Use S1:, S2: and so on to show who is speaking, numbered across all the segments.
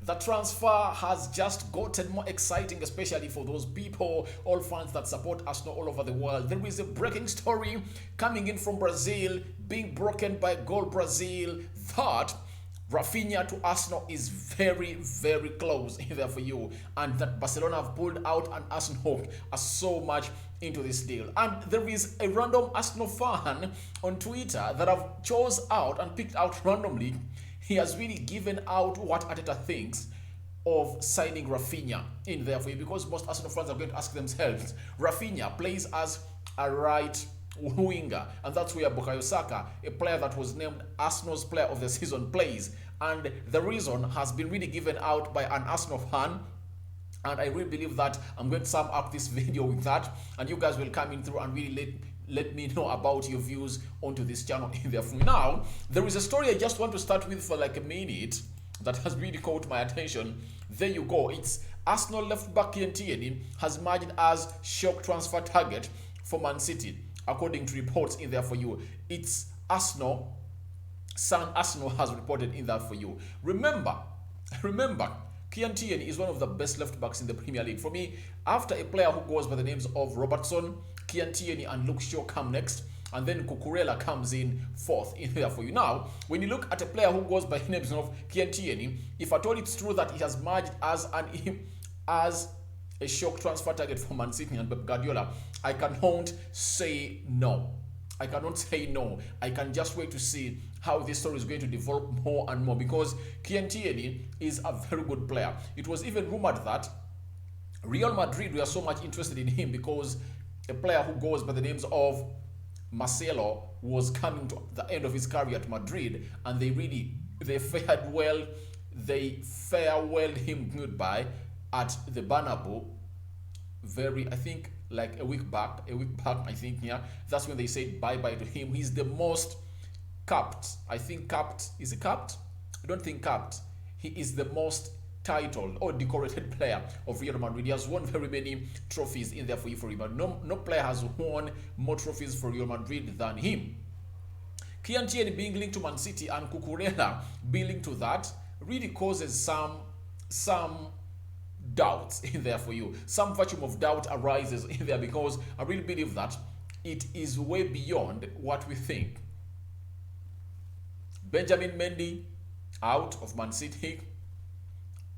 S1: the transfer has just gotten more exciting, especially for those people, all fans that support Arsenal all over the world. There is a breaking story coming in from Brazil, being broken by Goal Brazil, that Raphinha to Arsenal is very, very close there for you, and that Barcelona have pulled out and Arsenal are so much into this deal. And there is a random Arsenal fan on Twitter that have chose out and picked out randomly. He has really given out what Arteta thinks of signing Raphinha in there for you, because most Arsenal fans are going to ask themselves, Raphinha plays as a right winger, and that's where Bukayo Saka, a player that was named Arsenal's player of the season, plays. And the reason has been really given out by an Arsenal fan, and I really believe that I'm going to sum up this video with that, and you guys will come in through and really let me know about your views onto this channel in there. From now, there is a story I just want to start with for like a minute that has really caught my attention. There you go. It's Arsenal left back Kieran Tierney has emerged as shock transfer target for Man City, according to reports in there for you. It's Arsenal. Sun Arsenal has reported in that for you. Remember, Kieran Tierney is one of the best left backs in the Premier League. For me, after a player who goes by the names of Robertson, Kieran Tierney and Luke Shaw come next, and then Cucurella comes in fourth in there for you. Now, when you look at a player who goes by the names of Kieran Tierney, if at all it's true that he has merged as a shock transfer target for Man City and Pep Guardiola, I cannot say no. I cannot say no. I can just wait to see how this story is going to develop more and more, because Kieran Tierney is a very good player. It was even rumored that Real Madrid were so much interested in him because a player who goes by the names of Marcelo was coming to the end of his career at Madrid, and they fared well. They farewelled him goodbye at the Bernabeu. I think like a week back, I think, yeah. That's when they said bye-bye to him. He's the most capped. I think capped. Is it capped? I don't think capped. He is the most titled or decorated player of Real Madrid. He has won very many trophies in there for you for him. But no player has won more trophies for Real Madrid than him. Kieran Tierney being linked to Man City and Cucurella being linked to that really causes some doubts in there for you. Some vacuum of doubt arises in there, because I really believe that it is way beyond what we think. Benjamin Mendy out of Man City.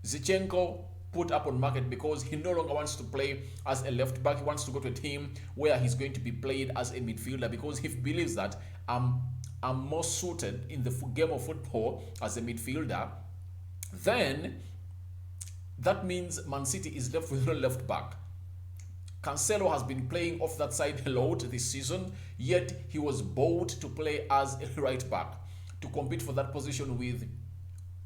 S1: Zinchenko put up on market because he no longer wants to play as a left back. He wants to go to a team where he's going to be played as a midfielder, because he believes that I'm more suited in the game of football as a midfielder. Then that means Man City is left with no left back. Cancelo has been playing off that side a lot this season, yet he was bought to play as a right back to compete for that position with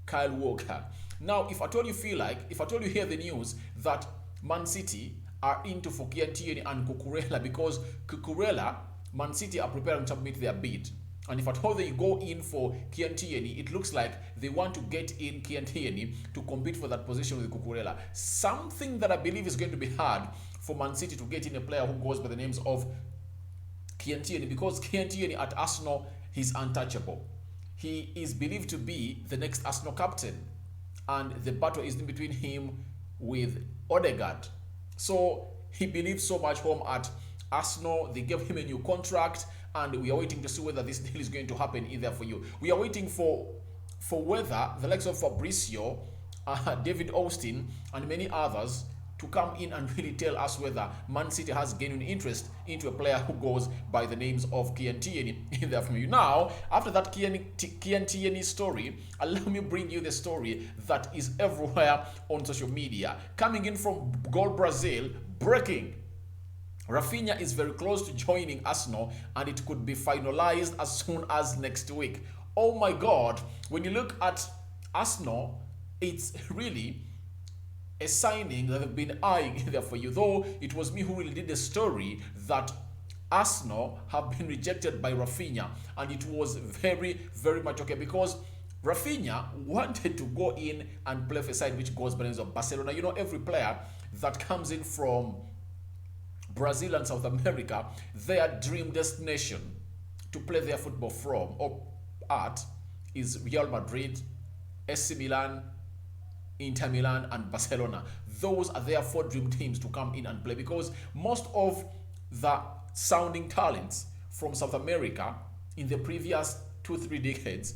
S1: Kyle Walker. Now, if at all you hear the news that Man City are into for Kieran Tierney and Cucurella, because Cucurella, Man City are preparing to submit their bid. And if at all they go in for Kieran Tierney, it looks like they want to get in Kieran Tierney to compete for that position with Cucurella. Something that I believe is going to be hard for Man City to get in a player who goes by the names of Kieran Tierney, because Kieran Tierney at Arsenal, he's untouchable. He is believed to be the next Arsenal captain, and the battle is in between him with Odegaard. So he believes so much home at Arsenal. They gave him a new contract, and we are waiting to see whether this deal is going to happen either for you. We are waiting for whether the likes of Fabrizio, David Austin, and many others to come in and really tell us whether Man City has genuine interest into a player who goes by the names of Kieran Tierney in there from you. Now, after that Kieran Tierney story, allow me bring you the story that is everywhere on social media. Coming in from Goal Brazil, breaking. Raphinha is very close to joining Arsenal, and it could be finalized as soon as next week. Oh my God, when you look at Arsenal, it's really a signing that have been eyeing there for you. Though it was me who really did the story that Arsenal have been rejected by Raphinha, and it was very, very much okay, because Raphinha wanted to go in and play for a side which goes by the names of Barcelona. You know, every player that comes in from Brazil and South America, their dream destination to play their football from or at is Real Madrid, AC Milan, Inter Milan, and Barcelona. Those are their 4 dream teams to come in and play, because most of the sounding talents from South America in the previous 2-3 decades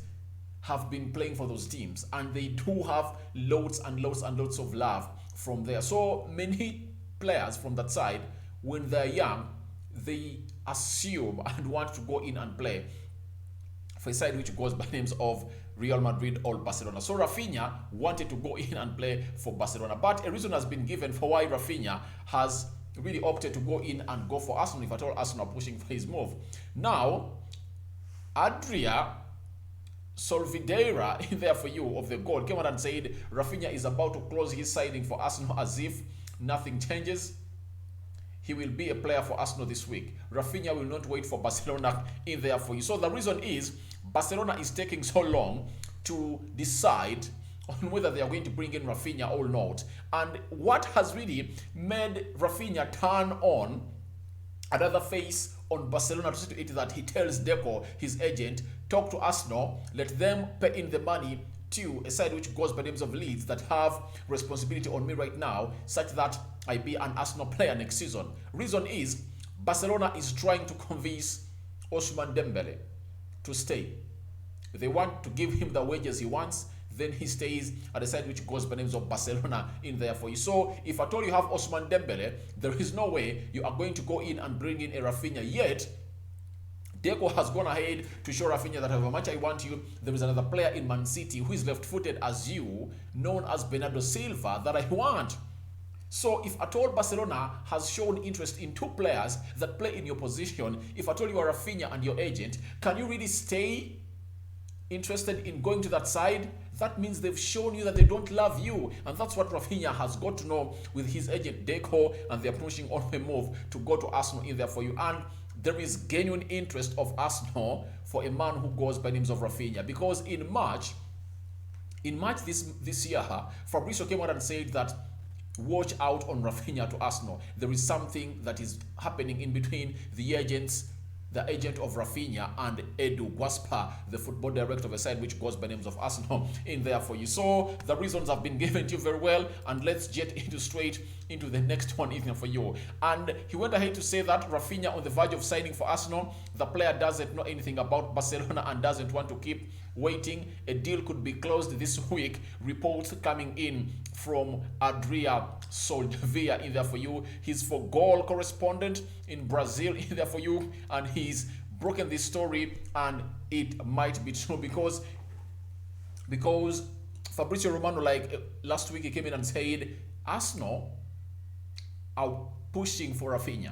S1: have been playing for those teams, and they do have loads and loads and loads of love from there. So many players from that side, when they're young, they assume and want to go in and play for a side which goes by names of Real Madrid or Barcelona. So Raphinha wanted to go in and play for Barcelona, but a reason has been given for why Raphinha has really opted to go in and go for Arsenal, if at all Arsenal are pushing for his move. Now, Adria Solvideira, in there for you, of the Goal, came out and said Raphinha is about to close his signing for Arsenal as if nothing changes. He will be a player for Arsenal this week. Raphinha will not wait for Barcelona, in there for you. So the reason is Barcelona is taking so long to decide on whether they are going to bring in Raphinha or not. And what has really made Raphinha turn on another face on Barcelona to see to it that he tells Deco, his agent, talk to Arsenal, let them pay in the money to a side which goes by names of Leeds that have responsibility on me right now, such that I be an Arsenal player next season. Reason is Barcelona is trying to convince Ousmane Dembele to stay. They want to give him the wages he wants, then he stays at the side which goes by names of Barcelona, in there for you. So if at all you have Ousmane Dembele, there is no way you are going to go in and bring in a Raphinha. Yet Deco has gone ahead to show Raphinha that however much I want you, there is another player in Man City who is left-footed as you, known as Bernardo Silva, that I want. So if at all Barcelona has shown interest in 2 players that play in your position, if at all you are Raphinha and your agent, can you really stay interested in going to that side? That means they've shown you that they don't love you, and that's what Raphinha has got to know with his agent Deco, and they're pushing on a move to go to Arsenal, in there for you. And there is genuine interest of Arsenal for a man who goes by names of Raphinha, because in March this year, Fabrizio came out and said that watch out on Raphinha to Arsenal. There is something that is happening in between the agents, the agent of Raphinha, and Edu Guaspa, the football director of a side which goes by names of Arsenal, in there for you. So the reasons have been given to you very well, and let's get straight into the next one, even for you. And he went ahead to say that Raphinha on the verge of signing for Arsenal. The player doesn't know anything about Barcelona and doesn't want to keep waiting. A deal could be closed this week. Reports coming in from Adria Solveia, in there for you. He's for Goal correspondent in Brazil, in there for you, and he's broken this story, and it might be true because Fabrizio Romano, like last week, he came in and said Arsenal are pushing for Raphinha.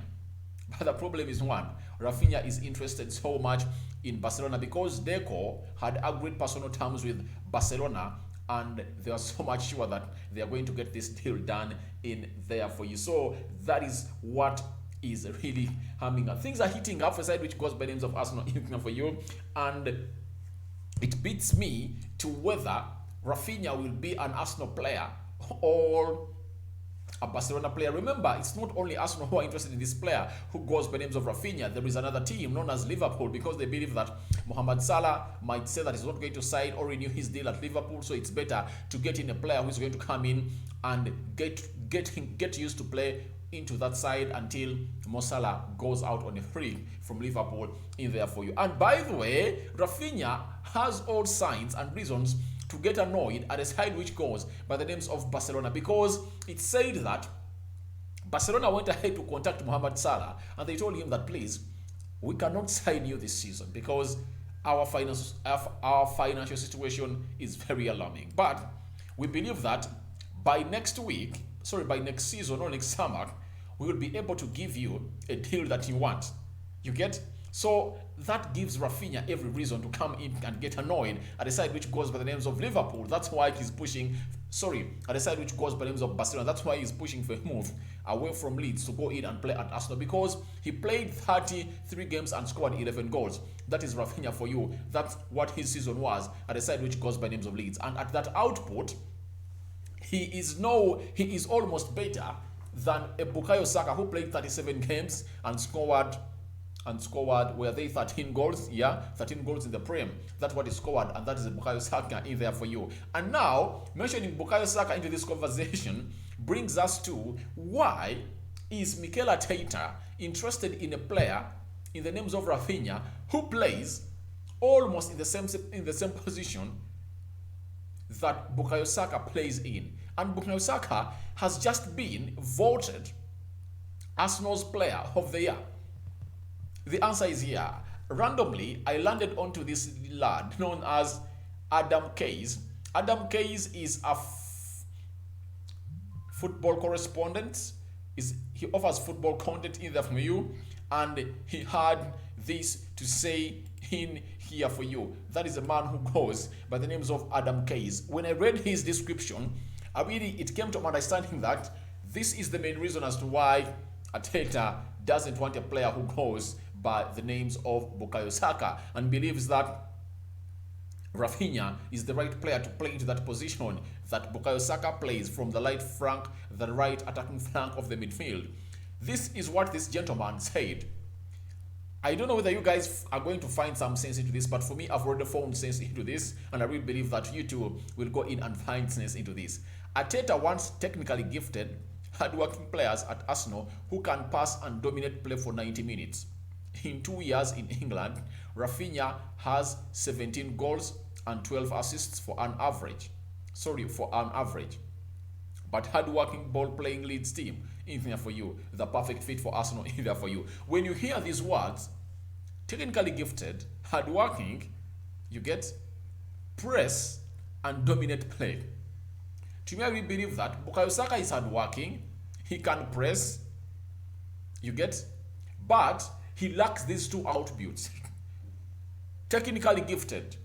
S1: But the problem is one, Raphinha is interested so much in Barcelona because Deco had agreed personal terms with Barcelona, and they are so much sure that they are going to get this deal done in there for you. So that is what is really humming up. Things are heating up for a side which goes by names of Arsenal, in for you, and it beats me to whether Raphinha will be an Arsenal player or a Barcelona player. Remember, it's not only Arsenal who are interested in this player who goes by names of Raphinha. There is another team known as Liverpool, because they believe that Mohamed Salah might say that he's not going to sign or renew his deal at Liverpool, so it's better to get in a player who's going to come in and get used to play into that side until Mo Salah goes out on a free from Liverpool, in there for you. And by the way, Raphinha has all signs and reasons to get annoyed at a side which goes by the names of Barcelona, because it said that Barcelona went ahead to contact Mohamed Salah, and they told him that, please, we cannot sign you this season because our financial situation is very alarming. But we believe that by next season or next summer, we will be able to give you a deal that you want. You get? So that gives Raphinha every reason to come in and get annoyed at a side which goes by the names of Liverpool. That's why he's pushing, at a side which goes by the names of Barcelona. That's why he's pushing for a move away from Leeds to go in and play at Arsenal, because he played 33 games and scored 11 goals. That is Raphinha for you. That's what his season was at a side which goes by names of Leeds. And at that output, he is almost better than a Bukayo Saka who played 37 games and scored and scored, were they 13 goals? Yeah, 13 goals in the Prem. That's what he scored, and that is Bukayo Saka in there for you. And now, mentioning Bukayo Saka into this conversation brings us to why is Mikel Arteta interested in a player in the names of Raphinha who plays almost in the same position that Bukayo Saka plays in. And Bukayo Saka has just been voted Arsenal's player of the year. The answer is here. Randomly, I landed onto this lad known as Adam Case. Adam Case is a football correspondent. He offers football content in there for you, and he had this to say in here for you. That is a man who goes by the names of Adam Case. When I read his description, it came to my understanding that this is the main reason as to why Arteta doesn't want a player who goes by the names of Bukayo Saka and believes that Raphinha is the right player to play into that position that Bukayo Saka plays from the right flank, the right attacking flank of the midfield. This is what this gentleman said. I don't know whether you guys are going to find some sense into this, but for me, I've already found sense into this, and I really believe that you too will go in and find sense into this. Arteta wants technically gifted, hardworking players at Arsenal who can pass and dominate play for 90 minutes. In 2 years in England, Raphinha has 17 goals and 12 assists for an average. But hard-working ball-playing Leeds team in there for you. The perfect fit for Arsenal in there for you. When you hear these words, technically gifted, hard-working, you get press and dominate play. To me, I really believe that Bukayo Saka is hard-working. He can press, you get, but he lacks these two attributes. Technically gifted,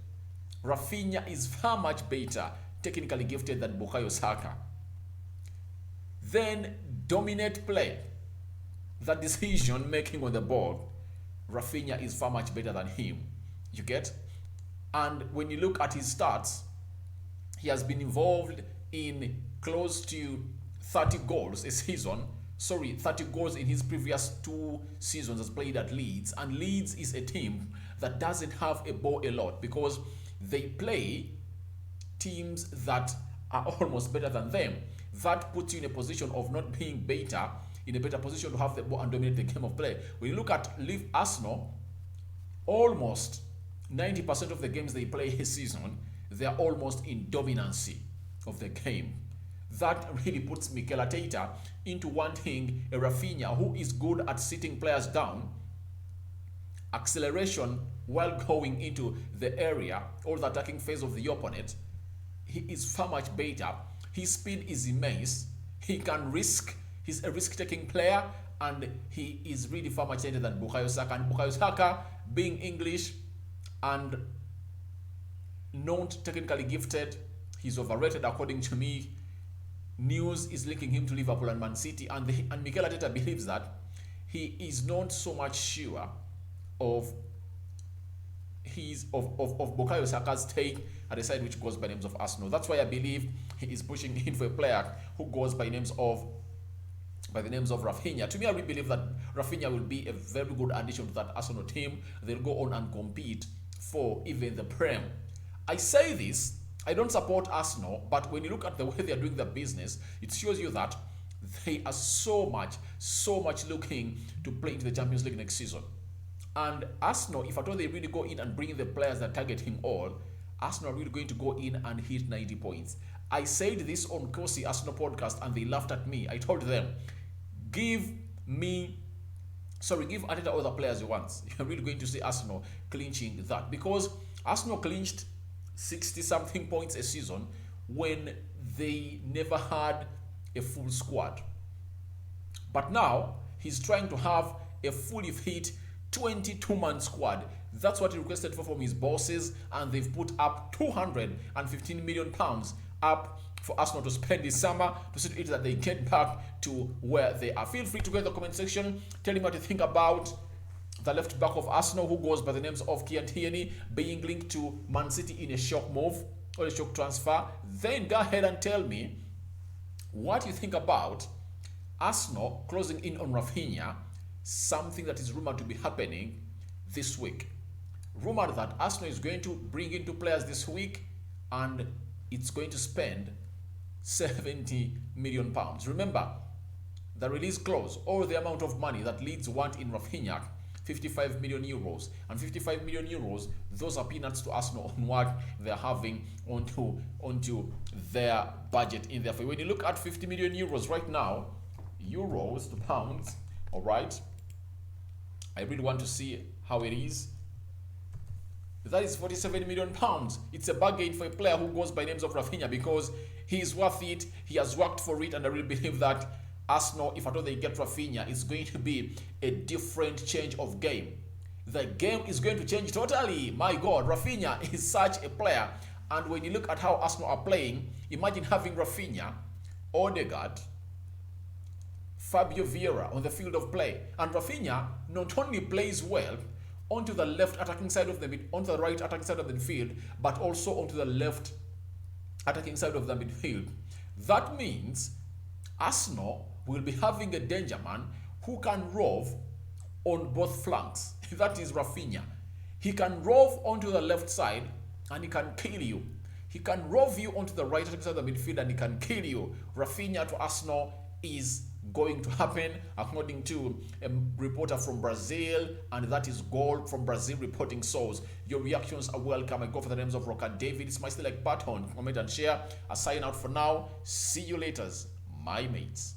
S1: Raphinha is far much better technically gifted than Bukayo Saka. Then dominate play, the decision making on the ball, Raphinha is far much better than him. You get? And when you look at his stats, he has been involved in close to 30 goals a season. 30 goals in his previous 2 seasons as played at Leeds. And Leeds is a team that doesn't have a ball a lot because they play teams that are almost better than them. That puts you in a position of not being better, in a better position to have the ball and dominate the game of play. When you look at Arsenal, almost 90% of the games they play this season, they are almost in dominancy of the game. That really puts Mikel Arteta into wanting a Raphinha who is good at sitting players down, acceleration while going into the area or the attacking phase of the opponent. He is far much better. His speed is immense. He can risk. He's a risk-taking player, and he is really far much better than Bukayo Saka. And Bukayo Saka, being English and not technically gifted, he's overrated according to me. News is linking him to Liverpool and Man City, and Mikel Arteta believes that he is not so much sure of Bukayo Saka's take at the side which goes by names of Arsenal. That's why I believe he is pushing in for a player who goes by the names of Raphinha. To me, I really believe that Raphinha will be a very good addition to that Arsenal team. They'll go on and compete for even the Prem. I say this, I don't support Arsenal, but when you look at the way they are doing their business, it shows you that they are so much looking to play into the Champions League next season. And Arsenal, if at all they really go in and bring the players that target him all, Arsenal are really going to go in and hit 90 points. I said this on Kosi Arsenal podcast and they laughed at me. I told them, give Arteta all the players you want. You're really going to see Arsenal clinching that, because Arsenal clinched 60-something points a season when they never had a full squad. But now, he's trying to have a fully fit 22-man squad. That's what he requested for from his bosses, and they've put up £215 million up for Arsenal to spend this summer to see to it that they get back to where they are. Feel free to go in the comment section, tell me what you think about the left back of Arsenal who goes by the names of Kian Tierney being linked to Man City in a shock move or a shock transfer. Then go ahead and tell me what you think about Arsenal closing in on Raphinha something that is rumored to be happening this week. Rumored that Arsenal is going to bring in 2 players this week and it's going to spend 70 million pounds. Remember, the release clause or the amount of money that Leeds want in Raphinha, 55 million euros, and 55 million euros, those are peanuts to Arsenal on what they're having onto their budget in there. When you look at 50 million euros right now, euros to pounds, all right, I really want to see how it is. That is 47 million pounds. It's a bargain for a player who goes by names of Raphinha because he is worth it. He has worked for it, and I really believe that Arsenal, if at all they get Raphinha, it's going to be a different change of game. The game is going to change totally. My God, Raphinha is such a player. And when you look at how Arsenal are playing, imagine having Raphinha, Odegaard, Fabio Vieira on the field of play. And Raphinha not only plays well onto the left attacking side of the onto the right attacking side of the midfield, but also onto the left attacking side of the midfield. That means Arsenal will be having a danger man who can rove on both flanks. That is Raphinha. He can rove onto the left side and he can kill you. He can rove you onto the right side of the midfield and he can kill you. Raphinha to Arsenal is going to happen, according to a reporter from Brazil, and that is Gold from Brazil reporting source. Your reactions are welcome. I go for the names of Rokani David. It's my select button. Comment and share. I sign out for now. See you later, my mates.